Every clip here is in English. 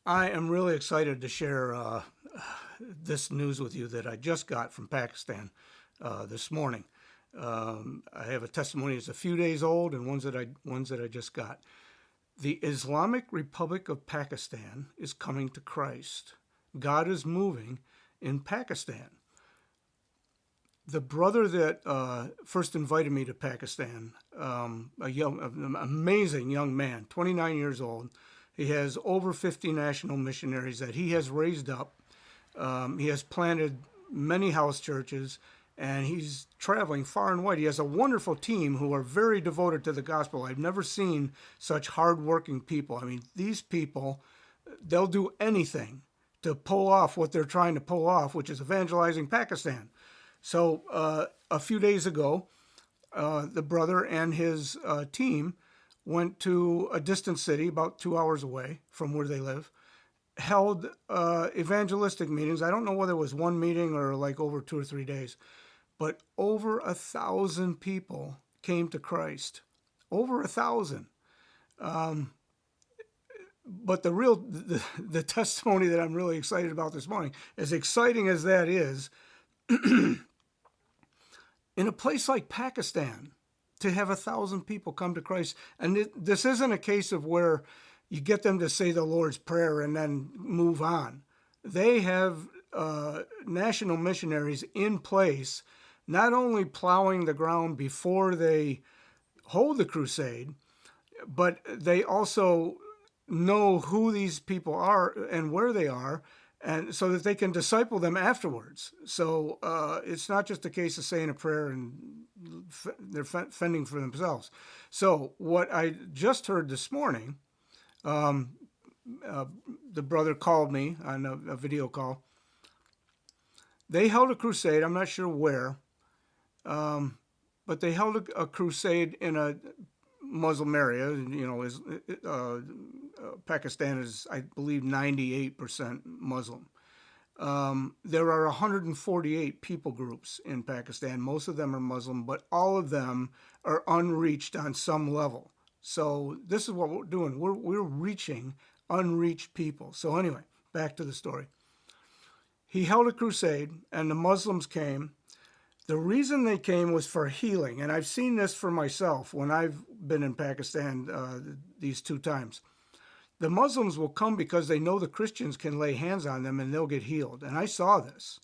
I am really excited to share this news with you that I just got from Pakistan this morning. I have a testimony that's a few days old and ones that I just got. The Islamic Republic of Pakistan is coming to Christ. God is moving in Pakistan. The brother that first invited me to Pakistan, an amazing young man, 29 years old. He has over 50 national missionaries that he has raised up. He has planted many house churches, and he's traveling far and wide. He has a wonderful team who are very devoted to the gospel. I've never seen such hardworking people. I mean, these people, they'll do anything to pull off what they're trying to pull off, which is evangelizing Pakistan. So a few days ago, the brother and his team went to a distant city about 2 hours away from where they live, held evangelistic meetings. I don't know whether it was one meeting or like over 2 or 3 days, but over 1,000 people came to Christ. Over 1,000. But the testimony that I'm really excited about this morning, as exciting as that is, in a place like Pakistan, to have 1,000 people come to Christ. And this isn't a case of where you get them to say the Lord's Prayer and then move on. They have national missionaries in place, not only plowing the ground before they hold the crusade, but they also know who these people are and where they are, and so that they can disciple them afterwards. So it's not just a case of saying a prayer and they're fending for themselves. So what I just heard this morning, the brother called me on a video call. They held a crusade. I'm not sure where, but they held a crusade in a Muslim area. You know, Pakistan is, I believe, 98% Muslim. There are 148 people groups in Pakistan. Most of them are Muslim, but all of them are unreached on some level. So this is what we're doing. We're reaching unreached people. So anyway, back to the story. He held a crusade, and the Muslims came. The reason they came was for healing, and I've seen this for myself when I've been in Pakistan these 2 times. The Muslims will come because they know the Christians can lay hands on them and they'll get healed. And I saw this.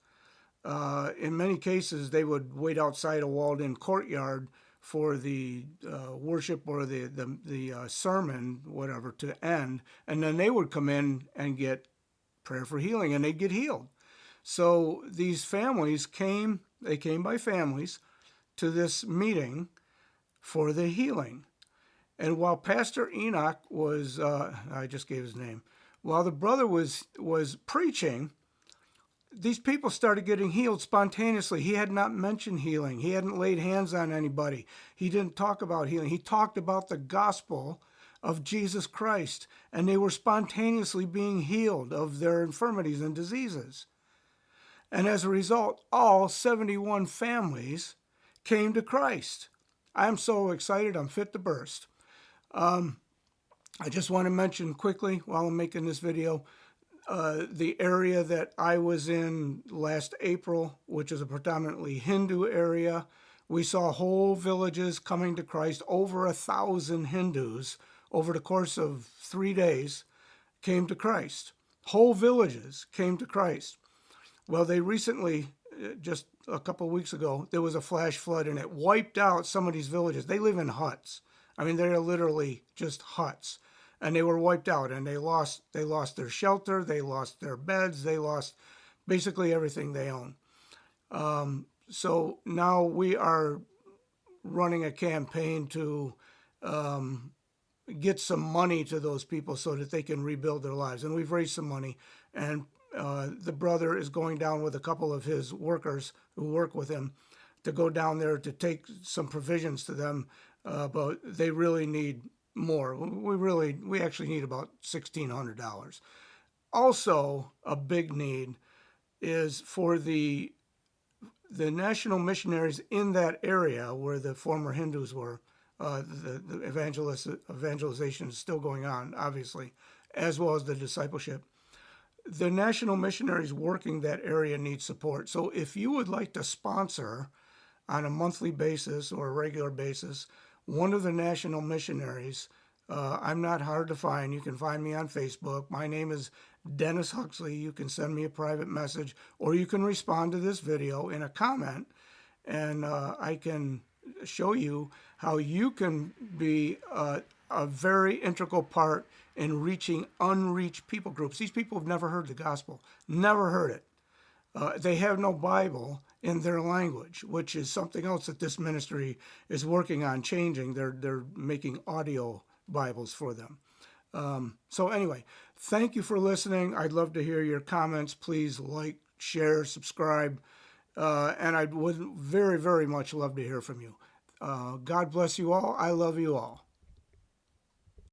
In many cases, they would wait outside a walled-in courtyard for the worship or the sermon, whatever, to end. And then they would come in and get prayer for healing, and they'd get healed. So these families came, they came by families to this meeting for the healing. And while Pastor Enoch was, I just gave his name, while the brother was preaching, these people started getting healed spontaneously. He had not mentioned healing. He hadn't laid hands on anybody. He didn't talk about healing. He talked about the gospel of Jesus Christ, and they were spontaneously being healed of their infirmities and diseases. And as a result, all 71 families came to Christ. I'm so excited, I'm fit to burst. I just want to mention quickly while I'm making this video, the area that I was in last April, which is a predominantly Hindu area. We saw whole villages coming to Christ. Over 1,000 Hindus over the course of 3 days came to Christ. Whole villages came to Christ. Well, they recently, just a couple of weeks ago, there was a flash flood and it wiped out some of these villages. They live in huts. I mean, they're literally just huts, and they were wiped out, and they lost their shelter, they lost their beds, they lost basically everything they own. So now we are running a campaign to get some money to those people so that they can rebuild their lives, and we've raised some money, and the brother is going down with a couple of his workers who work with him to go down there to take some provisions to them. But they really need more. We actually need about $1,600. Also, a big need is for the national missionaries in that area where the former Hindus were. The evangelization is still going on, obviously, as well as the discipleship. The national missionaries working that area need support. So if you would like to sponsor on a monthly basis or a regular basis one of the national missionaries, I'm not hard to find. You can find me on Facebook. My name is Dennis Huxley. You can send me a private message or you can respond to this video in a comment, and I can show you how you can be a very integral part in reaching unreached people groups. These people have never heard the gospel, never heard it. They have no Bible in their language, which is something else that this ministry is working on changing. They're making audio Bibles for them. So anyway, thank you for listening. I'd love to hear your comments. Please like, share, subscribe, and I would very, very much love to hear from you. God bless you all. I love you all.